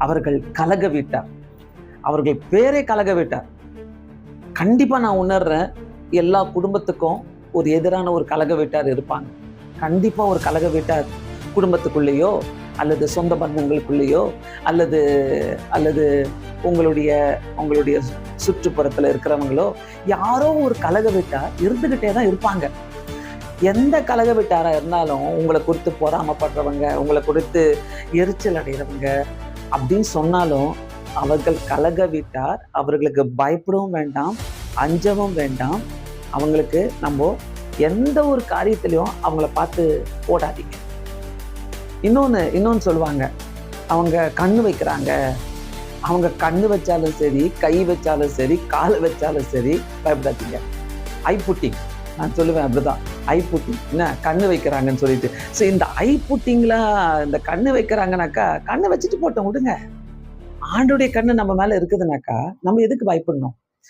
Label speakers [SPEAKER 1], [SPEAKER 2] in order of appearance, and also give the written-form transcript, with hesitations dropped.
[SPEAKER 1] அவர்கள் கலக வீட்டார். அவர்கள் பேரே கலக வீட்டார். கண்டிப்பா நான் உணர்றேன், எல்லா குடும்பத்துக்கும் ஒரு எதிரான ஒரு கலக வீட்டார் இருப்பாங்க. கண்டிப்பா ஒரு கலக வீட்டார் குடும்பத்துக்குள்ளேயோ அல்லது சொந்த பந்தங்களுக்குள்ளேயோ அல்லது அல்லது உங்களுடைய உங்களுடைய சுற்றுப்புறத்துல இருக்கிறவங்களோ யாரோ ஒரு கலக வீட்டார் இருந்துகிட்டே தான் இருப்பாங்க. எந்த கலக வீட்டாரா இருந்தாலும் உங்களை குறித்து பொறாமப்படுறவங்க, உங்களை குறித்து எரிச்சல் அடைகிறவங்க அப்படின்னு சொன்னாலும் அவர்கள் கலக வீட்டார். அவர்களுக்கு பயப்படவும் வேண்டாம், அஞ்சவும் வேண்டாம். அவங்களுக்கு நம்ம எந்த ஒரு காரியத்திலையும் அவங்கள பார்த்து போடாதீங்க. இன்னொன்னு சொல்லுவாங்க, அவங்க கண்ணு வைக்கிறாங்க. அவங்க கண்ணு வச்சாலும் சரி, கை வச்சாலும் சரி, கால் வச்சாலும் சரி, பயப்படாதீங்க. ஐப்புட்டிங் நான் சொல்லுவேன் அப்படிதான். ஐப்புட்டிங் என்ன கண்ணு வைக்கிறாங்கன்னு சொல்லிட்டு. ஸோ இந்த ஐப்புட்டிங்களா இந்த கண்ணு வைக்கிறாங்கனாக்கா கண்ணை வச்சுட்டு போட்டோம் விடுங்க. ஆண்டோடைய கண்ணு நம்ம மேல இருக்குதுனாக்கா நம்ம எதுக்கு பயப்படணும்?